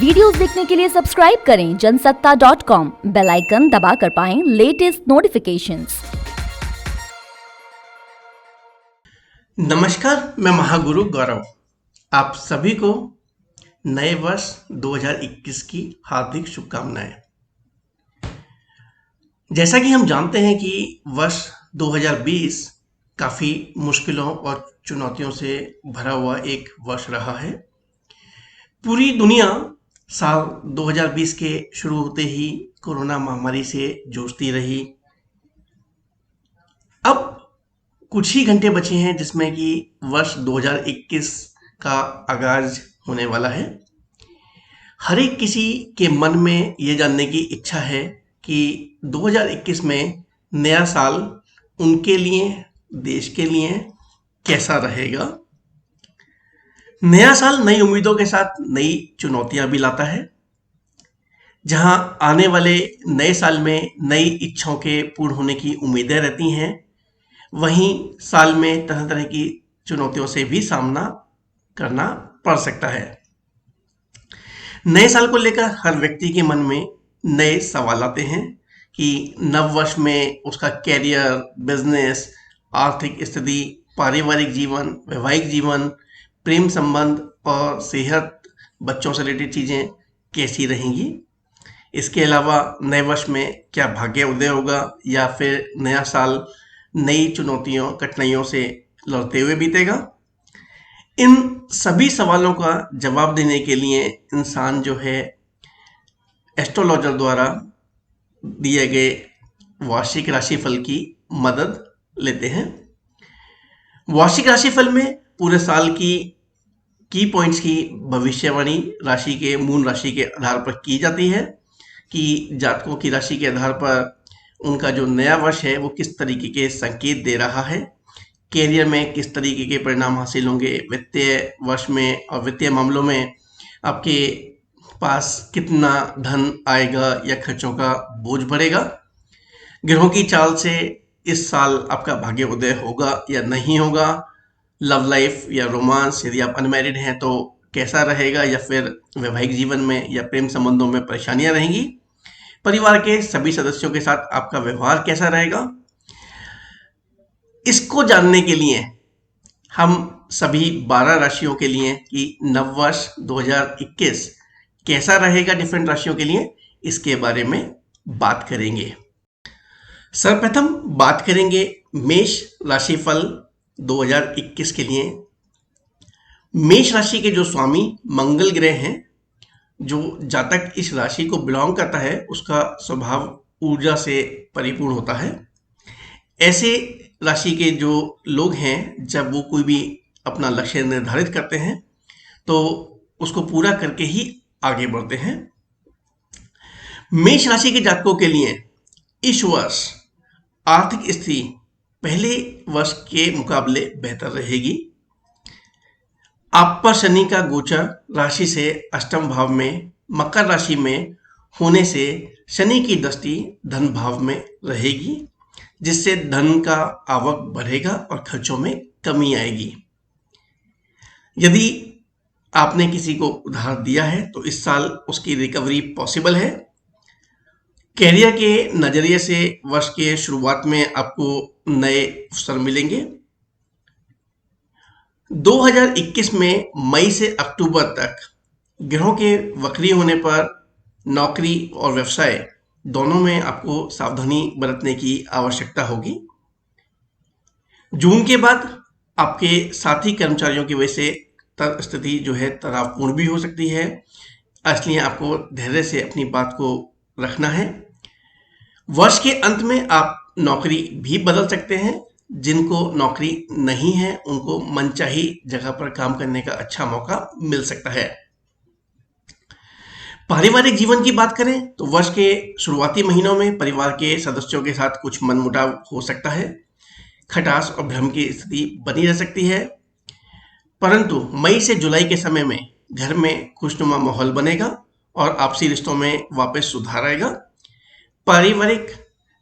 Videos देखने के लिए सब्सक्राइब करें जनसत्ता.com, बेल आइकन दबाकर पाएं लेटेस्ट नोटिफिकेशंस। नमस्कार, मैं महागुरु गौरव आप सभी को नए वर्ष 2021 की हार्दिक शुभकामनाएं। जैसा कि हम जानते हैं कि वर्ष 2020 काफ़ी मुश्किलों और चुनौतियों से भरा हुआ एक वर्ष रहा है। पूरी दुनिया साल 2020 के शुरू होते ही कोरोना महामारी से जूझती रही। अब कुछ ही घंटे बचे हैं जिसमें कि वर्ष 2021 का आगाज होने वाला है। हर एक किसी के मन में ये जानने की इच्छा है कि 2021 में नया साल उनके लिए, देश के लिए कैसा रहेगा। नया साल नई उम्मीदों के साथ नई चुनौतियां भी लाता है। जहां आने वाले नए साल में नई इच्छाओं के पूर्ण होने की उम्मीदें रहती हैं, वहीं साल में तरह तरह की चुनौतियों से भी सामना करना पड़ सकता है। नए साल को लेकर हर व्यक्ति के मन में नए सवाल आते हैं कि नव वर्ष में उसका कैरियर, बिजनेस, आर्थिक स्थिति, पारिवारिक जीवन, वैवाहिक जीवन, प्रेम संबंध और सेहत, बच्चों से रिलेटेड चीज़ें कैसी रहेंगी। इसके अलावा नए वर्ष में क्या भाग्य उदय होगा या फिर नया साल नई चुनौतियों, कठिनाइयों से लड़ते हुए बीतेगा। इन सभी सवालों का जवाब देने के लिए इंसान जो है एस्ट्रोलॉजर द्वारा दिए गए वार्षिक राशिफल की मदद लेते हैं। वार्षिक राशिफल में पूरे साल की पॉइंट्स की भविष्यवाणी राशि के मूल राशि के आधार पर की जाती है कि जातकों की राशि के आधार पर उनका जो नया वर्ष है वो किस तरीके के संकेत दे रहा है, कैरियर में किस तरीके के परिणाम हासिल होंगे, वित्तीय वर्ष में और वित्तीय मामलों में आपके पास कितना धन आएगा या खर्चों का बोझ बढ़ेगा। ग्रहों की चाल से इस साल आपका भाग्य उदय होगा या नहीं होगा। लव लाइफ या रोमांस, यदि आप अनमैरिड हैं तो कैसा रहेगा, या फिर वैवाहिक जीवन में या प्रेम संबंधों में परेशानियां रहेंगी। परिवार के सभी सदस्यों के साथ आपका व्यवहार कैसा रहेगा। इसको जानने के लिए हम सभी 12 राशियों के लिए कि नववर्ष 2021 कैसा रहेगा डिफरेंट राशियों के लिए, इसके बारे में बात करेंगे। सर्वप्रथम बात करेंगे मेष राशिफल 2021 के लिए। मेष राशि के जो स्वामी मंगल ग्रह हैं, जो जातक इस राशि को बिलोंग करता है उसका स्वभाव ऊर्जा से परिपूर्ण होता है। ऐसे राशि के जो लोग हैं, जब वो कोई भी अपना लक्ष्य निर्धारित करते हैं तो उसको पूरा करके ही आगे बढ़ते हैं। मेष राशि के जातकों के लिए इस वर्ष आर्थिक स्थिति पहले वर्ष के मुकाबले बेहतर रहेगी। आप पर शनि का गोचर राशि से अष्टम भाव में मकर राशि में होने से शनि की दृष्टि धन भाव में रहेगी, जिससे धन का आवक बढ़ेगा और खर्चों में कमी आएगी। यदि आपने किसी को उधार दिया है तो इस साल उसकी रिकवरी पॉसिबल है। कैरियर के नजरिए से वर्ष के शुरुआत में आपको नए अवसर मिलेंगे। 2021 में मई से अक्टूबर तक ग्रहों के वक्री होने पर नौकरी और व्यवसाय दोनों में आपको सावधानी बरतने की आवश्यकता होगी। जून के बाद आपके साथी कर्मचारियों की वजह से स्थिति जो है तनावपूर्ण भी हो सकती है, इसलिए आपको धैर्य से अपनी बात को रखना है। वर्ष के अंत में आप नौकरी भी बदल सकते हैं। जिनको नौकरी नहीं है उनको मनचाही जगह पर काम करने का अच्छा मौका मिल सकता है। पारिवारिक जीवन की बात करें तो वर्ष के शुरुआती महीनों में परिवार के सदस्यों के साथ कुछ मनमुटाव हो सकता है। खटास और भ्रम की स्थिति बनी रह सकती है, परंतु मई से जुलाई के समय में घर में खुशनुमा माहौल बनेगा और आपसी रिश्तों में वापस सुधार आएगा। पारिवारिक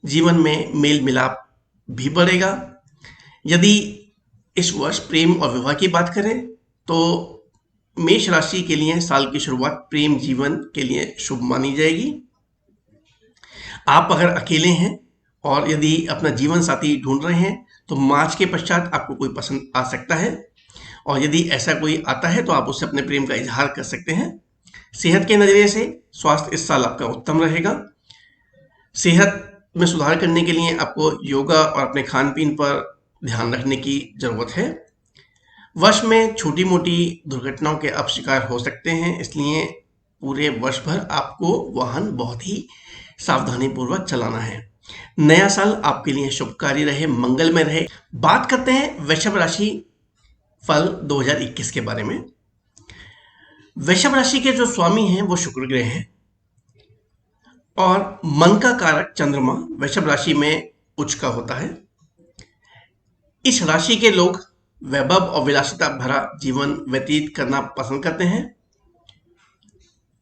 जीवन में मेल मिलाप भी बढ़ेगा। यदि इस वर्ष प्रेम और विवाह की बात करें तो मेष राशि के लिए साल की शुरुआत प्रेम जीवन के लिए शुभ मानी जाएगी। आप अगर अकेले हैं और यदि अपना जीवन साथी ढूंढ रहे हैं तो मार्च के पश्चात आपको कोई पसंद आ सकता है, और यदि ऐसा कोई आता है तो आप उससे अपने प्रेम का इजहार कर सकते हैं। सेहत के नजरिए से स्वास्थ्य इस साल आपका उत्तम रहेगा। सेहत में सुधार करने के लिए आपको योगा और अपने खान पीन पर ध्यान रखने की जरूरत है। वर्ष में छोटी मोटी दुर्घटनाओं के आप शिकार हो सकते हैं, इसलिए पूरे वर्ष भर आपको वाहन बहुत ही सावधानी पूर्वक चलाना है। नया साल आपके लिए शुभकारी रहे, मंगलमय रहे। बात करते हैं वृषभ राशि फल 2021 के बारे में। वृषभ राशि के जो स्वामी हैं वो शुक्र ग्रह हैं और मन का कारक चंद्रमा वृषभ राशि में उच्च का होता है। इस राशि के लोग वैभव और विलासिता भरा जीवन व्यतीत करना पसंद करते हैं,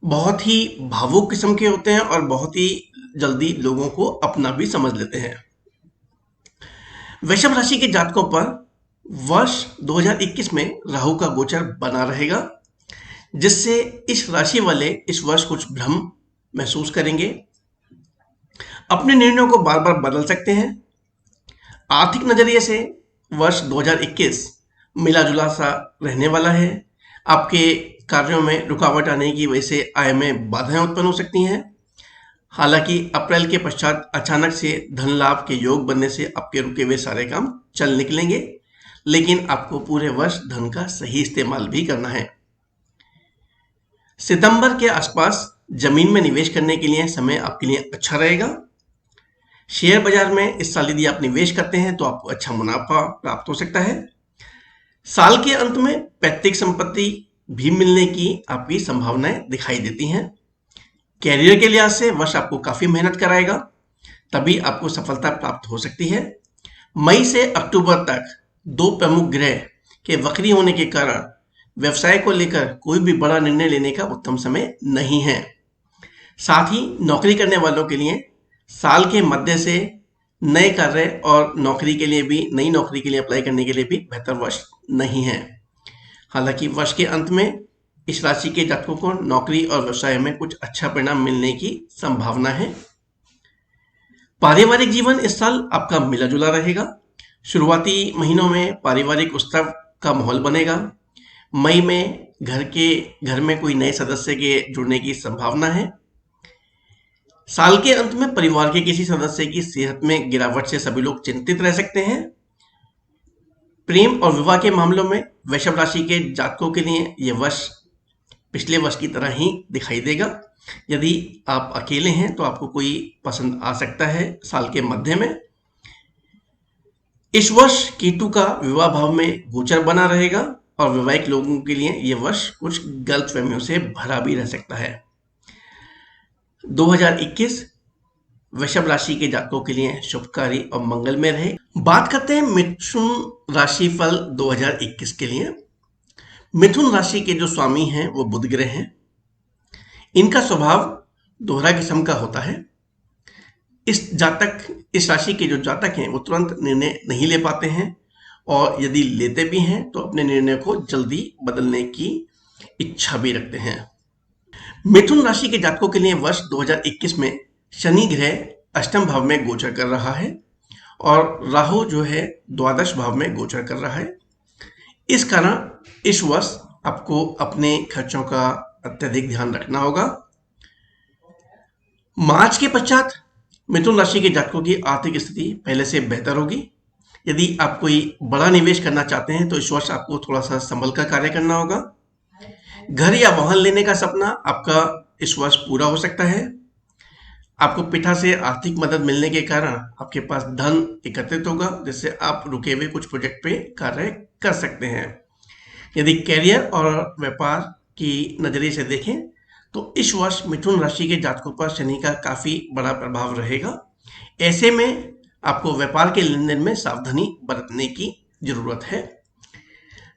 बहुत ही भावुक किस्म के होते हैं और बहुत ही जल्दी लोगों को अपना भी समझ लेते हैं। वृषभ राशि के जातकों पर वर्ष 2021 में राहु का गोचर बना रहेगा, जिससे इस राशि वाले इस वर्ष कुछ भ्रम महसूस करेंगे। अपने निर्णयों को बार बार बदल सकते हैं। आर्थिक नजरिए से वर्ष 2021 मिला जुला सा रहने वाला है। आपके कार्यों में रुकावट आने की वजह से आय में बाधाएं उत्पन्न हो सकती हैं। हालांकि अप्रैल के पश्चात अचानक से धन लाभ के योग बनने से आपके रुके हुए सारे काम चल निकलेंगे, लेकिन आपको पूरे वर्ष धन का सही इस्तेमाल भी करना है। सितंबर के आसपास जमीन में निवेश करने के लिए समय आपके लिए अच्छा रहेगा। शेयर बाजार में इस साल यदि आप निवेश करते हैं तो आपको अच्छा मुनाफा प्राप्त हो सकता है। साल के अंत में पैतृक संपत्ति भी मिलने की आपकी संभावनाएं दिखाई देती हैं। कैरियर के लिहाज से वर्ष आपको काफी मेहनत कराएगा, तभी आपको सफलता प्राप्त हो सकती है। मई से अक्टूबर तक दो प्रमुख ग्रह के वक्री होने के कारण व्यवसाय को लेकर कोई भी बड़ा निर्णय लेने का उत्तम समय नहीं है। साथ ही नौकरी करने वालों के लिए साल के मध्य से नए कार्य और नौकरी के लिए भी नई नौकरी के लिए अप्लाई करने के लिए भी बेहतर वर्ष नहीं है। हालांकि वर्ष के अंत में इस राशि के जातकों को नौकरी और व्यवसाय में कुछ अच्छा परिणाम मिलने की संभावना है। पारिवारिक जीवन इस साल आपका मिला जुला रहेगा। शुरुआती महीनों में पारिवारिक उत्सव का माहौल बनेगा। मई में घर में कोई नए सदस्य के जुड़ने की संभावना है। साल के अंत में परिवार के किसी सदस्य की सेहत में गिरावट से सभी लोग चिंतित रह सकते हैं। प्रेम और विवाह के मामलों में वृषभ राशि के जातकों के लिए यह वर्ष पिछले वर्ष की तरह ही दिखाई देगा। यदि आप अकेले हैं तो आपको कोई पसंद आ सकता है साल के मध्य में। इस वर्ष केतु का विवाह भाव में गोचर बना रहेगा और वैवाहिक लोगों के लिए यह वर्ष कुछ गलतफहमियों से भरा भी रह सकता है। 2021 वृषभ राशि के जातकों के लिए शुभकारी और मंगलमय रहे। बात करते हैं मिथुन राशि फल 2021 के लिए। मिथुन राशि के जो स्वामी हैं वो बुध ग्रह हैं। इनका स्वभाव दोहरा किस्म का होता है। इस राशि के जो जातक हैं वो तुरंत निर्णय नहीं ले पाते हैं, और यदि लेते भी हैं तो अपने निर्णय को जल्दी बदलने की इच्छा भी रखते हैं। मिथुन राशि के जातकों के लिए वर्ष 2021 में शनि ग्रह अष्टम भाव में गोचर कर रहा है और राहु जो है द्वादश भाव में गोचर कर रहा है। इस कारण इस वर्ष आपको अपने खर्चों का अत्यधिक ध्यान रखना होगा। मार्च के पश्चात मिथुन राशि के जातकों की आर्थिक स्थिति पहले से बेहतर होगी। यदि आप कोई बड़ा निवेश करना चाहते हैं तो इस वर्ष आपको थोड़ा सा संभल कर कार्य करना होगा। घर या वाहन लेने का सपना आपका इस वर्ष पूरा हो सकता है। आपको पिता से आर्थिक मदद मिलने के कारण आपके पास धन एकत्रित होगा, जिससे आप रुके हुए कुछ प्रोजेक्ट पे कार्य कर सकते हैं। यदि कैरियर और व्यापार की नजरिए से देखें तो इस वर्ष मिथुन राशि के जातकों पर शनि का काफी बड़ा प्रभाव रहेगा। ऐसे में आपको व्यापार के लेन देन में सावधानी बरतने की जरूरत है।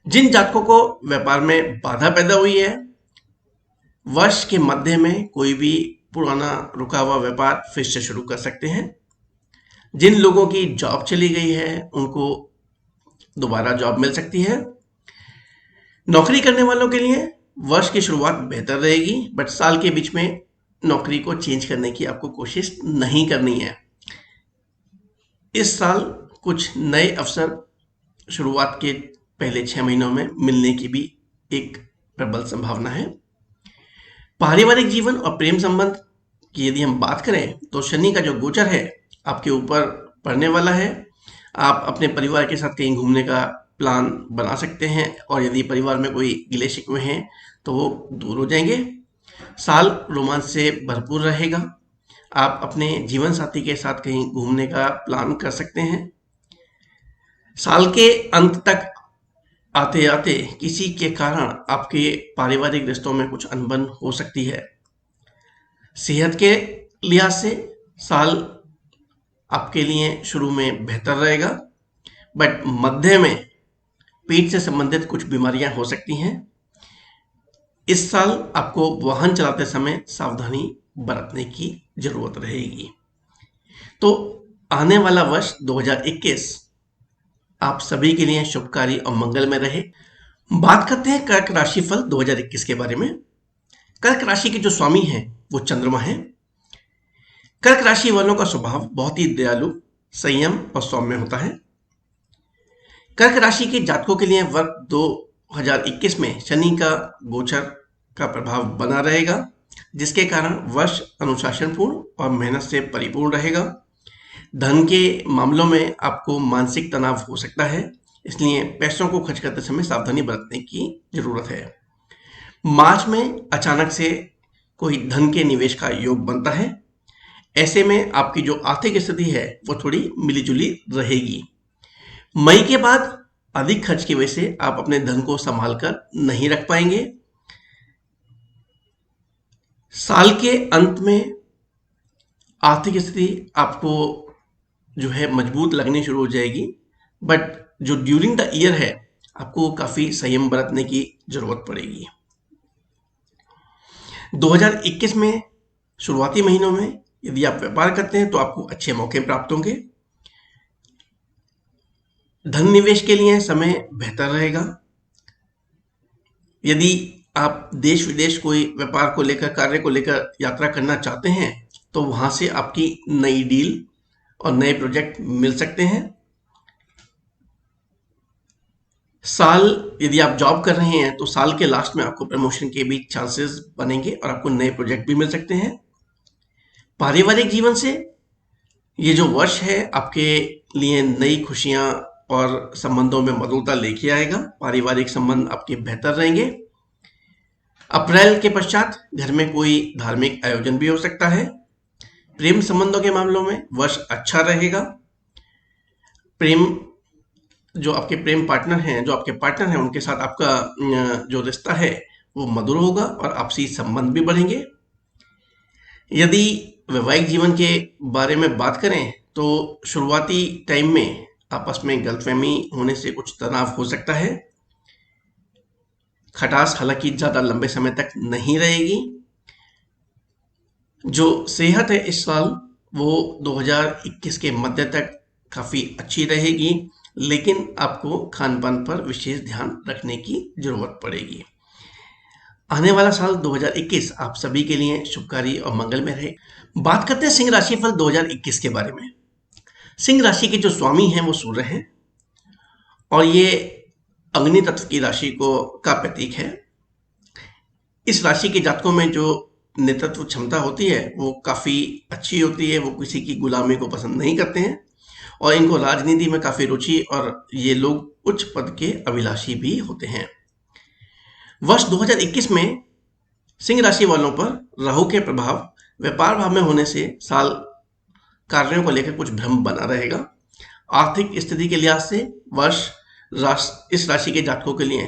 जिन जातकों को व्यापार में बाधा पैदा हुई है, वर्ष के मध्य में कोई भी पुराना रुका हुआ व्यापार फिर से शुरू कर सकते हैं। जिन लोगों की जॉब चली गई है उनको दोबारा जॉब मिल सकती है। नौकरी करने वालों के लिए वर्ष की शुरुआत बेहतर रहेगी, बट साल के बीच में नौकरी को चेंज करने की आपको कोशिश नहीं करनी है। इस साल कुछ नए अवसर शुरुआत के पहले 6 महीनों में मिलने की भी एक प्रबल संभावना है। पारिवारिक जीवन और प्रेम संबंध की यदि हम बात करें तो शनि का जो गोचर है आपके ऊपर पड़ने वाला है। आप अपने परिवार के साथ कहीं घूमने का प्लान बना सकते हैं और यदि परिवार में कोई गिले शिकवे हैं तो वो दूर हो जाएंगे। साल रोमांच से भरपूर रहेगा। आप अपने जीवन साथी के साथ कहीं घूमने का प्लान कर सकते हैं। साल के अंत तक आते आते किसी के कारण आपके पारिवारिक रिश्तों में कुछ अनबन हो सकती है। सेहत के लिहाज से साल आपके लिए शुरू में बेहतर रहेगा, बट मध्य में पेट से संबंधित कुछ बीमारियां हो सकती हैं। इस साल आपको वाहन चलाते समय सावधानी बरतने की जरूरत रहेगी। तो आने वाला वर्ष 2021 आप सभी के लिए शुभकारी और मंगलमय रहे। बात करते हैं कर्क राशि फल 2021 के बारे में। कर्क राशि के जो स्वामी हैं वो चंद्रमा है। कर्क राशि वालों का स्वभाव बहुत ही दयालु, संयम और सौम्य होता है। कर्क राशि के जातकों के लिए वर्ष 2021 में शनि का गोचर का प्रभाव बना रहेगा, जिसके कारण वर्ष अनुशासनपूर्ण और मेहनत से परिपूर्ण रहेगा। धन के मामलों में आपको मानसिक तनाव हो सकता है, इसलिए पैसों को खर्च करते समय सावधानी बरतने की जरूरत है। मार्च में अचानक से कोई धन के निवेश का योग बनता है। ऐसे में आपकी जो आर्थिक स्थिति है वो थोड़ी मिलीजुली रहेगी। मई के बाद अधिक खर्च की वजह से आप अपने धन को संभाल कर नहीं रख पाएंगे। साल के अंत में आर्थिक स्थिति आपको जो है मजबूत लगनी शुरू हो जाएगी, बट जो ड्यूरिंग द ईयर है आपको काफी संयम बरतने की जरूरत पड़ेगी। 2021 में शुरुआती महीनों में यदि आप व्यापार करते हैं तो आपको अच्छे मौके प्राप्त होंगे। धन निवेश के लिए समय बेहतर रहेगा। यदि आप देश विदेश कोई व्यापार को लेकर, कार्य को लेकर यात्रा करना चाहते हैं तो वहां से आपकी नई डील और नए प्रोजेक्ट मिल सकते हैं। साल यदि आप जॉब कर रहे हैं तो साल के लास्ट में आपको प्रमोशन के भी चांसेस बनेंगे और आपको नए प्रोजेक्ट भी मिल सकते हैं। पारिवारिक जीवन से ये जो वर्ष है आपके लिए नई खुशियां और संबंधों में मधुरता लेके आएगा। पारिवारिक संबंध आपके बेहतर रहेंगे। अप्रैल के पश्चात घर में कोई धार्मिक आयोजन भी हो सकता है। प्रेम संबंधों के मामलों में वर्ष अच्छा रहेगा। प्रेम जो आपके प्रेम पार्टनर हैं, जो आपके पार्टनर हैं, उनके साथ आपका जो रिश्ता है वो मधुर होगा और आपसी संबंध भी बढ़ेंगे। यदि वैवाहिक जीवन के बारे में बात करें तो शुरुआती टाइम में आपस में गलतफहमी होने से कुछ तनाव हो सकता है। खटास हालांकि ज्यादा लंबे समय तक नहीं रहेगी। जो सेहत है इस साल वो 2021 के मध्य तक काफी अच्छी रहेगी, लेकिन आपको खान पान पर विशेष ध्यान रखने की जरूरत पड़ेगी। आने वाला साल 2021 आप सभी के लिए शुभकारी और मंगलमय रहे। बात करते हैं सिंह राशि फल 2021 के बारे में। सिंह राशि के जो स्वामी हैं वो सूर्य हैं और ये अग्नि तत्व की राशि का प्रतीक है। इस राशि के जातकों में जो नेतृत्व क्षमता होती है वो काफी अच्छी होती है। वो किसी की गुलामी को पसंद नहीं करते हैं और इनको राजनीति में काफी रुचि और ये लोग उच्च पद के अभिलाषी भी होते हैं। वर्ष 2021 में सिंह राशि वालों पर राहु के प्रभाव व्यापार भाव में होने से साल कार्यों को लेकर कुछ भ्रम बना रहेगा। आर्थिक स्थिति के लिहाज से वर्ष इस राशि के जातकों के लिए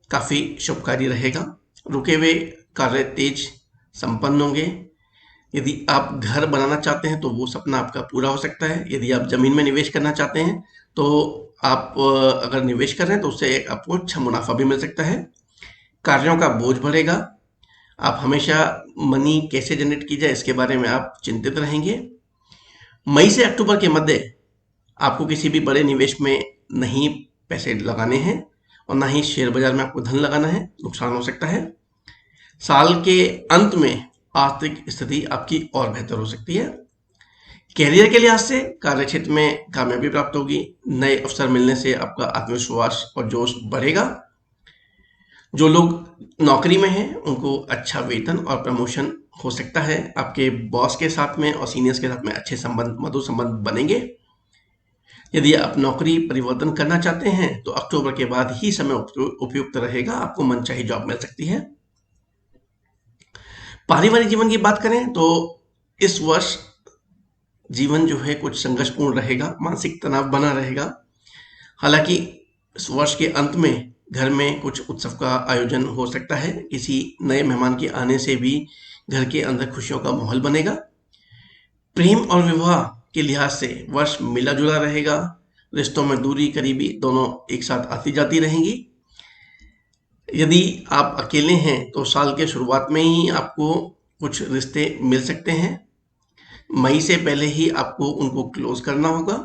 काफी शुभकारी रहेगा। रुके हुए कार्य तेज संपन्न होंगे। यदि आप घर बनाना चाहते हैं तो वो सपना आपका पूरा हो सकता है। यदि आप जमीन में निवेश करना चाहते हैं तो आप अगर निवेश कर रहे हैं तो उससे आपको अच्छा मुनाफा भी मिल सकता है। कार्यों का बोझ बढ़ेगा। आप हमेशा मनी कैसे जनरेट की जाए इसके बारे में आप चिंतित रहेंगे। मई से अक्टूबर के मध्य आपको किसी भी बड़े निवेश में नहीं पैसे लगाने हैं और ना ही शेयर बाजार में आपको धन लगाना है, नुकसान हो सकता है। साल के अंत में आर्थिक स्थिति आपकी और बेहतर हो सकती है। कैरियर के लिहाज से कार्य क्षेत्र में कामयाबी प्राप्त होगी। नए अवसर मिलने से आपका आत्मविश्वास और जोश बढ़ेगा। जो लोग नौकरी में हैं उनको अच्छा वेतन और प्रमोशन हो सकता है। आपके बॉस के साथ में और सीनियर्स के साथ में अच्छे संबंध, मधुर संबंध बनेंगे। यदि आप नौकरी परिवर्तन करना चाहते हैं तो अक्टूबर के बाद ही समय उपयुक्त रहेगा, आपको मनचाही जॉब मिल सकती है। पारिवारिक जीवन की बात करें तो इस वर्ष जीवन जो है कुछ संघर्षपूर्ण रहेगा, मानसिक तनाव बना रहेगा। हालांकि इस वर्ष के अंत में घर में कुछ उत्सव का आयोजन हो सकता है। किसी नए मेहमान के आने से भी घर के अंदर खुशियों का माहौल बनेगा। प्रेम और विवाह के लिहाज से वर्ष मिला जुला रहेगा। रिश्तों में दूरी करीबी दोनों एक साथ आती जाती रहेंगी। यदि आप अकेले हैं तो साल के शुरुआत में ही आपको कुछ रिश्ते मिल सकते हैं। मई से पहले ही आपको उनको क्लोज करना होगा।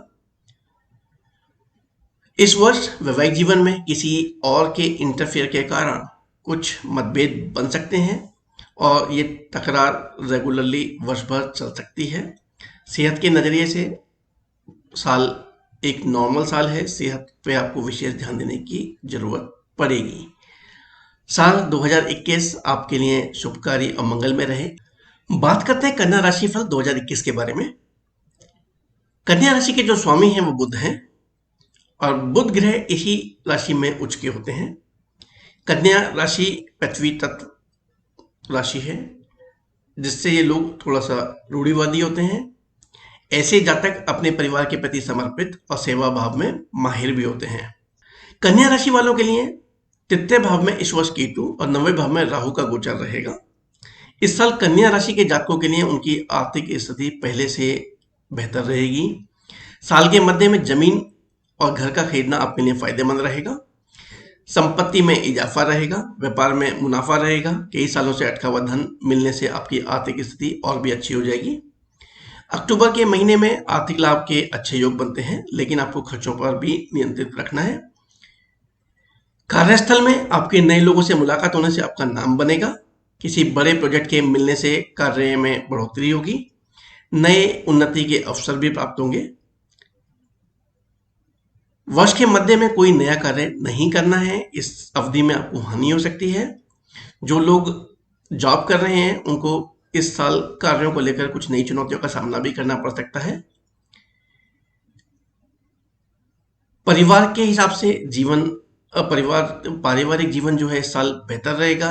इस वर्ष वैवाहिक जीवन में किसी और के इंटरफेयर के कारण कुछ मतभेद बन सकते हैं और ये तकरार रेगुलरली वर्ष भर चल सकती है। सेहत के नज़रिए से साल एक नॉर्मल साल है। सेहत पे आपको विशेष ध्यान देने की जरूरत पड़ेगी। साल 2021 आपके लिए शुभकारी और मंगलमय रहे। बात करते हैं कन्या राशि फल 2021 के बारे में। कन्या राशि के जो स्वामी हैं वो बुध हैं और बुध ग्रह इसी राशि में उच्च के होते हैं। कन्या राशि पृथ्वी तत्व राशि है, जिससे ये लोग थोड़ा सा रूढ़िवादी होते हैं। ऐसे जातक अपने परिवार के प्रति समर्पित और सेवा भाव में माहिर भी होते हैं। कन्या राशि वालों के लिए तृतीय भाव में इस वर्ष केतु और नवें भाव में राहु का गोचर रहेगा। इस साल कन्या राशि के जातकों के लिए उनकी आर्थिक स्थिति पहले से बेहतर रहेगी। साल के मध्य में जमीन और घर का खरीदना आपके लिए फायदेमंद रहेगा। संपत्ति में इजाफा रहेगा, व्यापार में मुनाफा रहेगा। कई सालों से अटका हुआ धन मिलने से आपकी आर्थिक स्थिति और भी अच्छी हो जाएगी। अक्टूबर के महीने में आर्थिक लाभ के अच्छे योग बनते हैं, लेकिन आपको खर्चों पर भी नियंत्रित रखना है। कार्यस्थल में आपके नए लोगों से मुलाकात होने से आपका नाम बनेगा। किसी बड़े प्रोजेक्ट के मिलने से कार्य में बढ़ोतरी होगी। नए उन्नति के अवसर भी प्राप्त होंगे। वर्ष के मध्य में कोई नया कार्य नहीं करना है, इस अवधि में आपको हानि हो सकती है। जो लोग जॉब कर रहे हैं उनको इस साल कार्यों को लेकर कुछ नई चुनौतियों का सामना भी करना पड़ सकता है। परिवार के हिसाब से पारिवारिक जीवन जो है इस साल बेहतर रहेगा।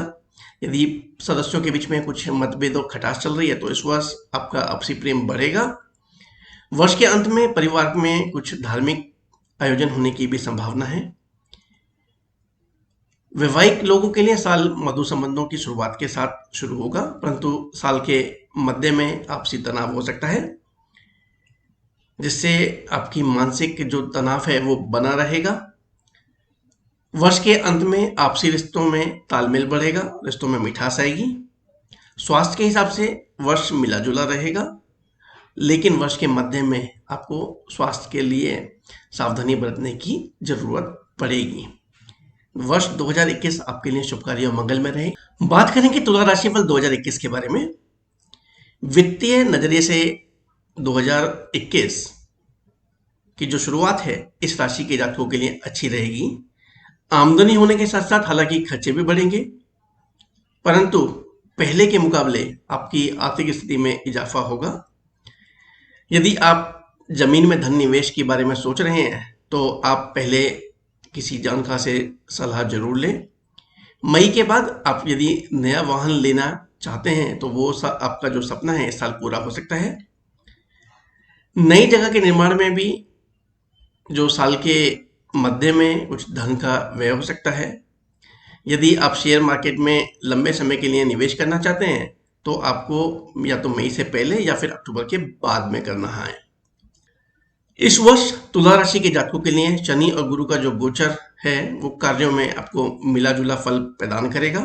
यदि सदस्यों के बीच में कुछ मतभेद और खटास चल रही है तो इस वर्ष आपका आपसी प्रेम बढ़ेगा। वर्ष के अंत में परिवार में कुछ धार्मिक आयोजन होने की भी संभावना है। वैवाहिक लोगों के लिए साल मधुर संबंधों की शुरुआत के साथ शुरू होगा, परंतु साल के मध्य में आपसी तनाव हो सकता है, जिससे आपकी मानसिक जो तनाव है वो बना रहेगा। वर्ष के अंत में आपसी रिश्तों में तालमेल बढ़ेगा, रिश्तों में मिठास आएगी। स्वास्थ्य के हिसाब से वर्ष मिला जुला रहेगा, लेकिन वर्ष के मध्य में आपको स्वास्थ्य के लिए सावधानी बरतने की जरूरत पड़ेगी। वर्ष 2021 आपके लिए शुभकारी और मंगलमय रहे। बात करेंगे तुला राशिफल 2021 के बारे में। वित्तीय नजरिए से 2021 की जो शुरुआत है इस राशि के जातकों के लिए अच्छी रहेगी। आमदनी होने के साथ साथ हालांकि खर्चे भी बढ़ेंगे, परंतु पहले के मुकाबले आपकी आर्थिक स्थिति में इजाफा होगा। यदि आप जमीन में धन निवेश के बारे में सोच रहे हैं तो आप पहले किसी जानकार से सलाह जरूर लें। मई के बाद आप यदि नया वाहन लेना चाहते हैं तो वो आपका जो सपना है इस साल पूरा हो सकता है। नई जगह के निर्माण में भी जो साल के मध्य में कुछ धन का व्यय हो सकता है। यदि आप शेयर मार्केट में लंबे समय के लिए निवेश करना चाहते हैं तो आपको या तो मई से पहले या फिर अक्टूबर के बाद में करना है। इस वर्ष तुला राशि के जातकों के लिए शनि और गुरु का जो गोचर है वो कार्यों में आपको मिला जुला फल प्रदान करेगा।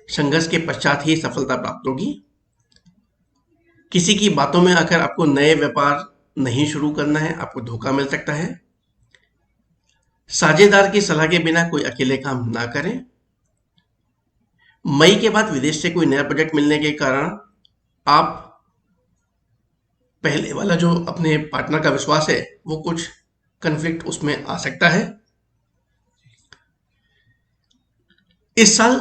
संघर्ष के पश्चात ही सफलता प्राप्त होगी। किसी की बातों में आकर आपको नए व्यापार नहीं शुरू करना है, आपको धोखा मिल सकता है। साझेदार की सलाह के बिना कोई अकेले काम ना करें। मई के बाद विदेश से कोई नया प्रोजेक्ट मिलने के कारण आप पहले वाला जो अपने पार्टनर का विश्वास है वो कुछ कन्फ्लिक्ट उसमें आ सकता है। इस साल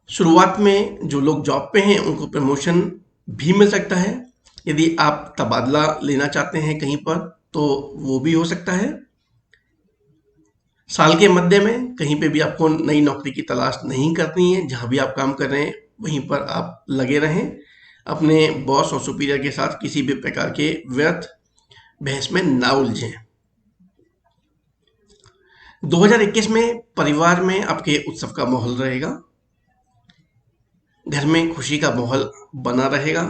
शुरुआत में जो लोग जॉब पे हैं उनको प्रमोशन भी मिल सकता है। यदि आप तबादला लेना चाहते हैं कहीं पर तो वो भी हो सकता है। साल के मध्य में कहीं पे भी आपको नई नौकरी की तलाश नहीं करनी है। जहाँ भी आप काम कर रहे हैं वहीं पर आप लगे रहें। अपने बॉस और सुपीरियर के साथ किसी भी प्रकार के व्यर्थ बहस में ना उलझें। 2021 में परिवार में आपके उत्सव का माहौल रहेगा। घर में खुशी का माहौल बना रहेगा।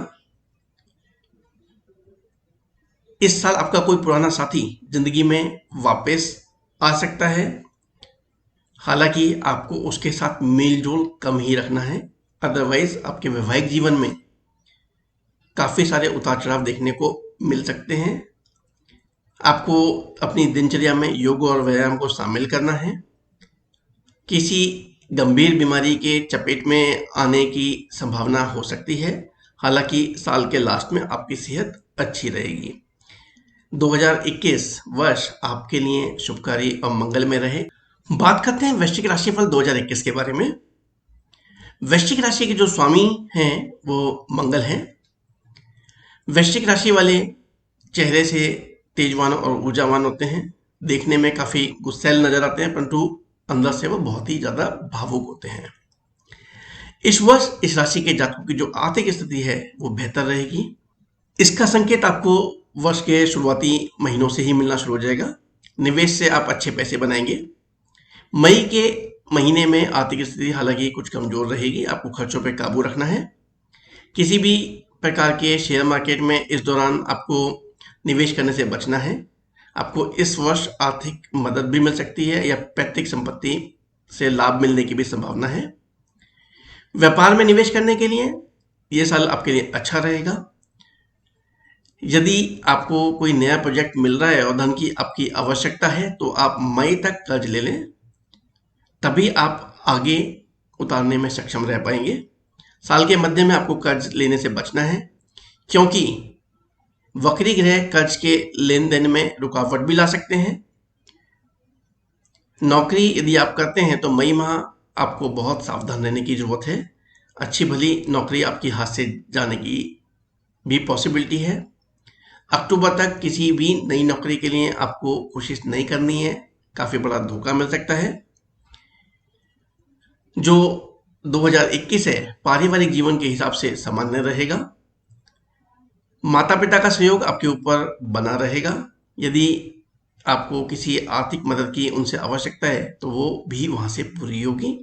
इस साल आपका कोई पुराना साथी जिंदगी में वापस आ सकता है। हालांकि आपको उसके साथ मेल जोल कम ही रखना है। अदरवाइज आपके वैवाहिक जीवन में काफी सारे उतार चढ़ाव देखने को मिल सकते हैं। आपको अपनी दिनचर्या में योग और व्यायाम को शामिल करना है। किसी गंभीर बीमारी के चपेट में आने की संभावना हो सकती है। हालांकि साल के लास्ट में आपकी सेहत अच्छी रहेगी। 2021 वर्ष आपके लिए शुभकारी और मंगलमय रहे। बात करते हैं वृश्चिक राशिफल 2021 के बारे में। वृश्चिक राशि के जो स्वामी हैं वो मंगल हैं। वृश्चिक राशि वाले चेहरे से तेजवान और ऊर्जावान होते हैं। देखने में काफी गुस्सैल नजर आते हैं परंतु अंदर से वो बहुत ही ज्यादा भावुक होते हैं। इस वर्ष इस राशि के जातकों की जो आर्थिक स्थिति है वो बेहतर रहेगी। इसका संकेत आपको वर्ष के शुरुआती महीनों से ही मिलना शुरू हो जाएगा। निवेश से आप अच्छे पैसे बनाएंगे। मई के महीने में आर्थिक स्थिति हालांकि कुछ कमजोर रहेगी। आपको खर्चों पर काबू रखना है। किसी भी प्रकार के शेयर मार्केट में इस दौरान आपको निवेश करने से बचना है। आपको इस वर्ष आर्थिक मदद भी मिल सकती है या पैतृक संपत्ति से लाभ मिलने की भी संभावना है। व्यापार में निवेश करने के लिए यह साल आपके लिए अच्छा रहेगा। यदि आपको कोई नया प्रोजेक्ट मिल रहा है और धन की आपकी आवश्यकता है तो आप मई तक कर्ज ले लें, तभी आप आगे उतारने में सक्षम रह पाएंगे। साल के मध्य में आपको कर्ज लेने से बचना है क्योंकि वक्री ग्रह कर्ज के लेन देन में रुकावट भी ला सकते हैं। नौकरी यदि आप करते हैं तो मई माह आपको बहुत सावधान रहने की जरूरत है। अच्छी भली नौकरी आपकी हाथ से जाने की भी पॉसिबिलिटी है। अक्टूबर तक किसी भी नई नौकरी के लिए आपको कोशिश नहीं करनी है। काफी बड़ा धोखा मिल सकता है। जो 2021 है पारिवारिक जीवन के हिसाब से सामान्य रहेगा। माता पिता का सहयोग आपके ऊपर बना रहेगा। यदि आपको किसी आर्थिक मदद की उनसे आवश्यकता है तो वो भी वहां से पूरी होगी।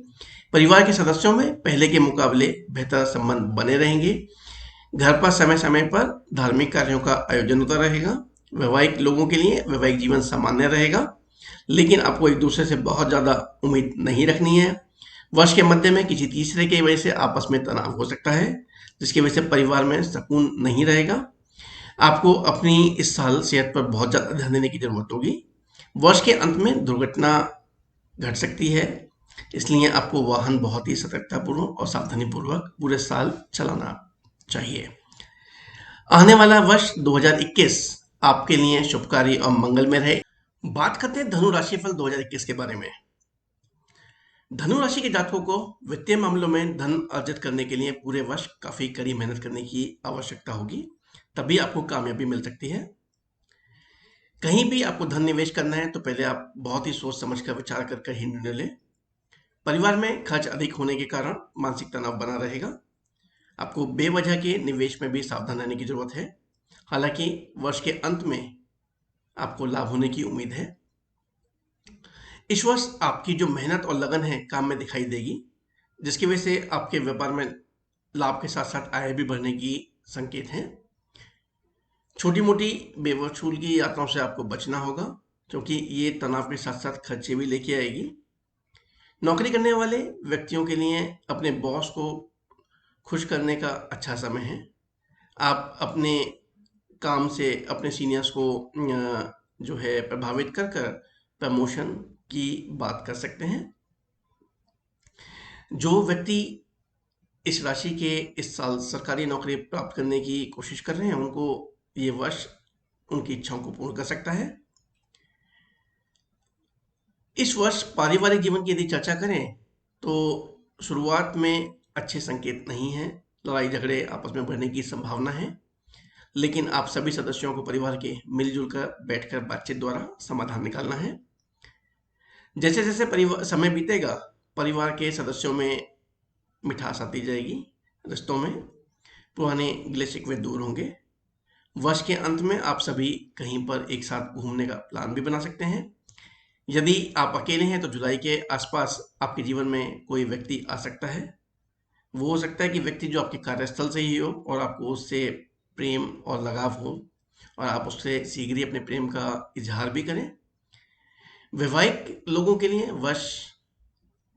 परिवार के सदस्यों में पहले के मुकाबले बेहतर संबंध बने रहेंगे। घर पर समय समय पर धार्मिक कार्यों का आयोजन होता रहेगा। वैवाहिक लोगों के लिए वैवाहिक जीवन सामान्य रहेगा लेकिन आपको एक दूसरे से बहुत ज्यादा उम्मीद नहीं रखनी है। वर्ष के मध्य में किसी तीसरे की वजह से आपस में तनाव हो सकता है जिसकी वजह से परिवार में सुकून नहीं रहेगा। आपको अपनी इस साल सेहत पर बहुत ज्यादा ध्यान देने की जरूरत होगी। वर्ष के अंत में दुर्घटना घट सकती है इसलिए आपको वाहन बहुत ही सतर्कतापूर्वक और सावधानी पूर्वक पूरे साल चलाना चाहिए। आने वाला वर्ष 2021 आपके लिए शुभकारी और मंगलमय रहे। बात करते हैं धनु राशिफल 2021 के बारे में। धनु राशि के जातकों को वित्तीय मामलों में धन अर्जित करने के लिए पूरे वर्ष काफी कड़ी मेहनत करने की आवश्यकता होगी, तभी आपको कामयाबी मिल सकती है। कहीं भी आपको धन निवेश करना है तो पहले आप बहुत ही सोच समझ कर विचार कर ही निर्णय लें। परिवार में खर्च अधिक होने के कारण मानसिक तनाव बना रहेगा। आपको बेवजह के निवेश में भी सावधान रहने की जरूरत है। हालांकि वर्ष के अंत में आपको लाभ होने की उम्मीद है। इस वर्ष आपकी जो मेहनत और लगन है काम में दिखाई देगी जिसकी वजह से आपके व्यापार में लाभ के साथ साथ आय भी बढ़ने की संकेत हैं। छोटी मोटी बेवजूल की यात्राओं से आपको बचना होगा क्योंकि ये तनाव के साथ साथ खर्चे भी लेके आएगी। नौकरी करने वाले व्यक्तियों के लिए अपने बॉस को खुश करने का अच्छा समय है। आप अपने काम से अपने सीनियर्स को जो है प्रभावित कर कर प्रमोशन की बात कर सकते हैं। जो व्यक्ति इस राशि के इस साल सरकारी नौकरी प्राप्त करने की कोशिश कर रहे हैं, उनको ये वर्ष उनकी इच्छाओं को पूर्ण कर सकता है। इस वर्ष पारिवारिक जीवन की यदि चर्चा करें तो शुरुआत में अच्छे संकेत नहीं हैं। लड़ाई झगड़े आपस में बढ़ने की संभावना है, लेकिन आप सभी सदस्यों को परिवार के मिलजुल कर बैठकर बातचीत द्वारा समाधान निकालना है। जैसे जैसे परिवार समय बीतेगा, परिवार के सदस्यों में मिठास आती जाएगी, रिश्तों में पुराने गिले शिकवे दूर होंगे। वर्ष के अंत में आप सभी कहीं पर एक साथ घूमने का प्लान भी बना सकते हैं। यदि आप अकेले हैं तो जुलाई के आसपास आपके जीवन में कोई व्यक्ति आ सकता है। वो हो सकता है कि व्यक्ति जो आपके कार्यस्थल से ही हो और आपको उससे प्रेम और लगाव हो और आप उससे शीघ्र ही अपने प्रेम का इजहार भी करें। वैवाहिक लोगों के लिए वर्ष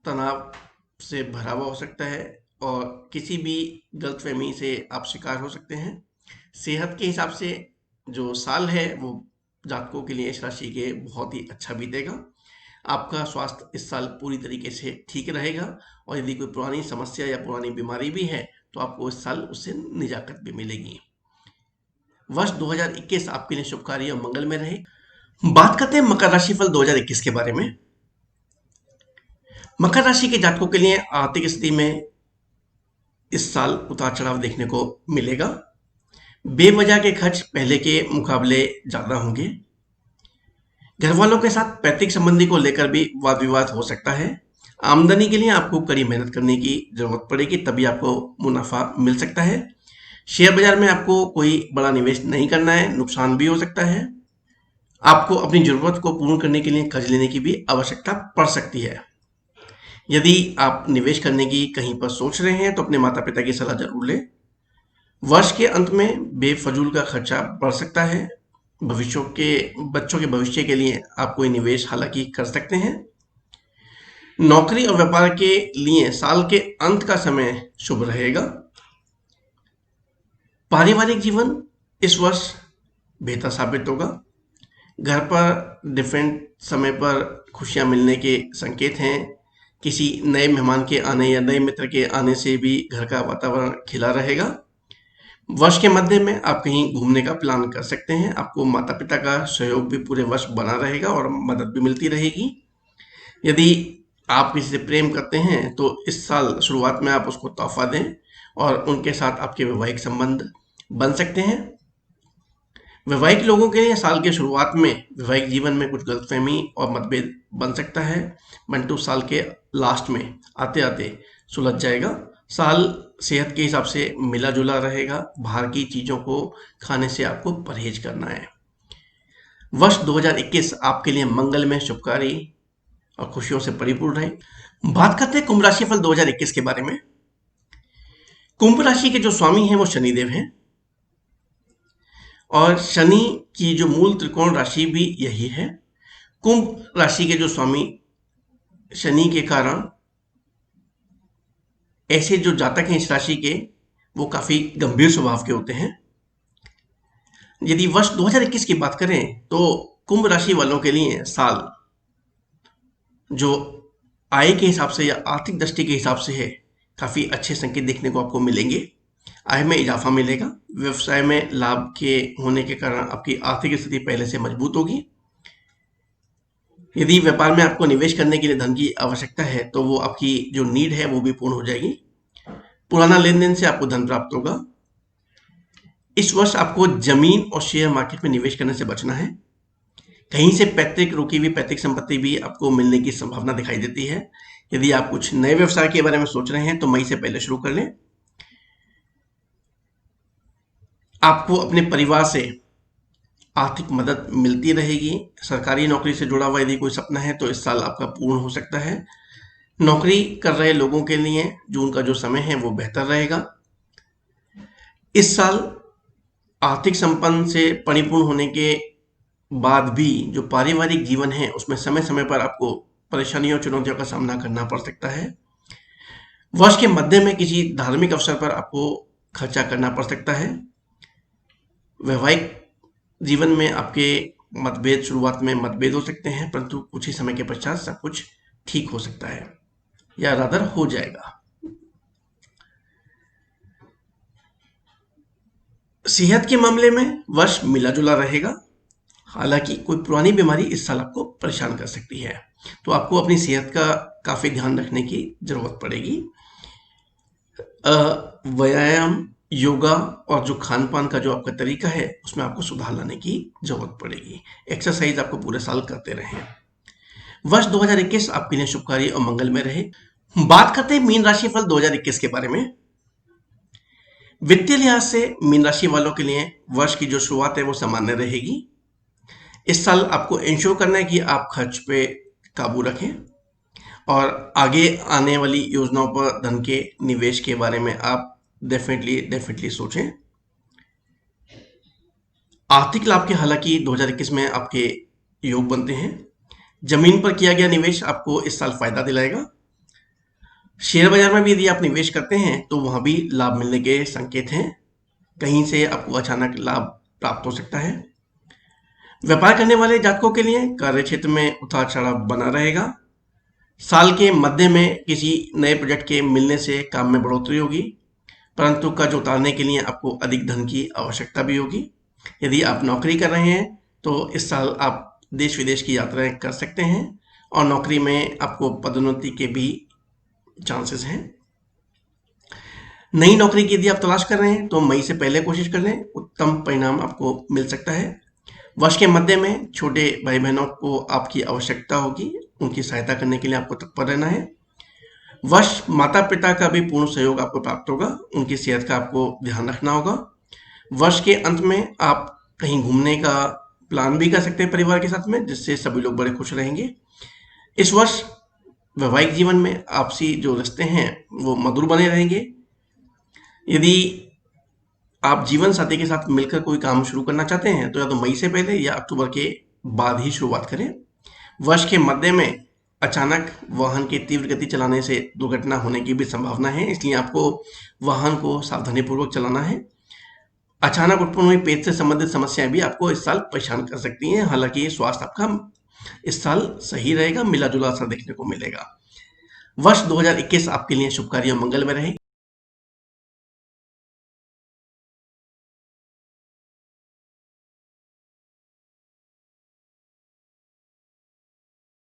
तनाव से भरा हुआ हो सकता है और किसी भी गलतफहमी से आप शिकार हो सकते हैं। सेहत के हिसाब से जो साल है वो जातकों के लिए इस राशि के बहुत ही अच्छा बीतेगा। आपका स्वास्थ्य इस साल पूरी तरीके से ठीक रहेगा और यदि कोई पुरानी समस्या या पुरानी बीमारी भी है तो आपको इस साल उससे निजात भी मिलेगी। वर्ष 2021 आपके लिए शुभकारी और मंगल में रहे। बात करते हैं मकर राशि फल 2021 के बारे में। मकर राशि के जातकों के लिए आर्थिक स्थिति में इस साल उतार चढ़ाव देखने को मिलेगा। बेवजह के खर्च पहले के मुकाबले ज्यादा होंगे। घर वालों के साथ पैतृक संबंधी को लेकर भी वाद विवाद हो सकता है। आमदनी के लिए आपको कड़ी मेहनत करने की जरूरत पड़ेगी, तभी आपको मुनाफा मिल सकता है। शेयर बाजार में आपको कोई बड़ा निवेश नहीं करना है, नुकसान भी हो सकता है। आपको अपनी जरूरत को पूर्ण करने के लिए कर्ज लेने की भी आवश्यकता पड़ सकती है। यदि आप निवेश करने की कहीं पर सोच रहे हैं तो अपने माता पिता की सलाह जरूर लें। वर्ष के अंत में बेफजूल का खर्चा बढ़ सकता है। बच्चों के भविष्य के लिए आप कोई निवेश हालांकि कर सकते हैं। नौकरी और व्यापार के लिए साल के अंत का समय शुभ रहेगा। पारिवारिक जीवन इस वर्ष बेहतर साबित होगा। घर पर डिफरेंट समय पर खुशियां मिलने के संकेत हैं। किसी नए मेहमान के आने या नए मित्र के आने से भी घर का वातावरण खिला रहेगा। वर्ष के मध्य में आप कहीं घूमने का प्लान कर सकते हैं। आपको माता पिता का सहयोग भी पूरे वर्ष बना रहेगा और मदद भी मिलती रहेगी। यदि आप किसी से प्रेम करते हैं तो इस साल शुरुआत में आप उसको तोहफा दें और उनके साथ आपके वैवाहिक संबंध बन सकते हैं। वैवाहिक लोगों के लिए साल के शुरुआत में वैवाहिक जीवन में कुछ गलतफहमी और मतभेद बन सकता है, परंतु साल के लास्ट में आते आते सुलझ जाएगा। साल सेहत के हिसाब से मिला जुला रहेगा। बाहर की चीजों को खाने से आपको परहेज करना है। वर्ष 2021 आपके लिए मंगल में शुभकारी और खुशियों से परिपूर्ण रहे। बात करते हैं कुंभ राशि फल 2021 के बारे में। कुंभ राशि के जो स्वामी हैं वो शनिदेव हैं और शनि की जो मूल त्रिकोण राशि भी यही है। कुंभ राशि के जो स्वामी शनि के कारण ऐसे जो जातक हैं इस राशि के वो काफी गंभीर स्वभाव के होते हैं। यदि वर्ष 2021 की बात करें तो कुंभ राशि वालों के लिए साल जो आय के हिसाब से या आर्थिक दृष्टि के हिसाब से है, काफी अच्छे संकेत देखने को आपको मिलेंगे। आय में इजाफा मिलेगा। व्यवसाय में लाभ के होने के कारण आपकी आर्थिक स्थिति पहले से मजबूत होगी। यदि व्यापार में आपको निवेश करने के लिए धन की आवश्यकता है तो वो आपकी जो नीड है वो भी पूर्ण हो जाएगी। पुराना लेन देन से आपको धन प्राप्त होगा। इस वर्ष आपको जमीन और शेयर मार्केट में निवेश करने से बचना है। कहीं से पैतृक रुकी हुई पैतृक संपत्ति भी आपको मिलने की संभावना दिखाई देती है। यदि आप कुछ नए व्यवसाय के बारे में सोच रहे हैं तो मई से पहले शुरू कर लें। आपको अपने परिवार से आर्थिक मदद मिलती रहेगी। सरकारी नौकरी से जुड़ा हुआ यदि कोई सपना है तो इस साल आपका पूर्ण हो सकता है। नौकरी कर रहे लोगों के लिए जून का जो समय है वो बेहतर रहेगा। इस साल आर्थिक संपन्न से परिपूर्ण होने के बाद भी जो पारिवारिक जीवन है उसमें समय समय पर आपको परेशानियों चुनौतियों का सामना करना पड़ सकता है। वर्ष के मध्य में किसी धार्मिक अवसर पर आपको खर्चा करना पड़ सकता है। वैवाहिक जीवन में आपके मतभेद शुरुआत में मतभेद हो सकते हैं, परंतु कुछ ही समय के पश्चात सब कुछ ठीक हो सकता है या रादर हो जाएगा। सेहत के मामले में वर्ष मिला जुला रहेगा। हालांकि कोई पुरानी बीमारी इस साल आपको परेशान कर सकती है, तो आपको अपनी सेहत का काफी ध्यान रखने की जरूरत पड़ेगी। व्यायाम, योगा और जो खान पान का जो आपका तरीका है उसमें आपको सुधार लाने की जरूरत पड़ेगी। एक्सरसाइज आपको पूरे साल करते रहें। वर्ष 2021 आपके लिए शुभकारी और मंगलमय रहे। बात करते हैं मीन राशि फल 2021 के बारे में। वित्तीय लिहाज से मीन राशि वालों के लिए वर्ष की जो शुरुआत है वो सामान्य रहेगी। इस साल आपको इंश्योर करना है कि आप खर्च पे काबू रखें और आगे आने वाली योजनाओं पर धन के निवेश के बारे में आप डेफिनेटली सोचें। आर्थिक लाभ के हालांकि 2021 में आपके योग बनते हैं। जमीन पर किया गया निवेश आपको इस साल फायदा दिलाएगा। शेयर बाजार में भी यदि आप निवेश करते हैं तो वहां भी लाभ मिलने के संकेत हैं। कहीं से आपको अचानक लाभ प्राप्त हो सकता है। व्यापार करने वाले जातकों के लिए कार्य क्षेत्र में उतार चढ़ाव बना रहेगा। साल के मध्य में किसी नए प्रोजेक्ट के मिलने से काम में बढ़ोतरी होगी, परंतु कर्ज उतारने के लिए आपको अधिक धन की आवश्यकता भी होगी। यदि आप नौकरी कर रहे हैं तो इस साल आप देश विदेश की यात्राएं कर सकते हैं और नौकरी में आपको पदोन्नति के भी चांसेस हैं। नई नौकरी की यदि आप तलाश कर रहे हैं तो मई से पहले कोशिश कर लें, उत्तम परिणाम आपको मिल सकता है। वर्ष के मध्य में छोटे भाई बहनों को आपकी आवश्यकता होगी, उनकी सहायता करने के लिए आपको तत्पर रहना है। वर्ष माता पिता का भी पूर्ण सहयोग आपको प्राप्त होगा, उनकी सेहत का आपको ध्यान रखना होगा। वर्ष के अंत में आप कहीं घूमने का प्लान भी कर सकते हैं परिवार के साथ में, जिससे सभी लोग बड़े खुश रहेंगे। इस वर्ष वैवाहिक जीवन में आपसी जो रिश्ते हैं वो मधुर बने रहेंगे। यदि आप जीवन साथी के साथ मिलकर कोई काम शुरू करना चाहते हैं तो या तो मई से पहले या अक्टूबर के बाद ही शुरुआत करें। वर्ष के मध्य में अचानक वाहन की तीव्र गति चलाने से दुर्घटना होने की भी संभावना है, इसलिए आपको वाहन को सावधानीपूर्वक चलाना है। अचानक उत्पन्न हुई पेट से संबंधित समस्याएं भी आपको इस साल परेशान कर सकती हैं। हालांकि स्वास्थ्य आपका इस साल सही रहेगा, मिला जुला असर देखने को मिलेगा। वर्ष 2021 आपके लिए शुभकारी और मंगलमय रहे।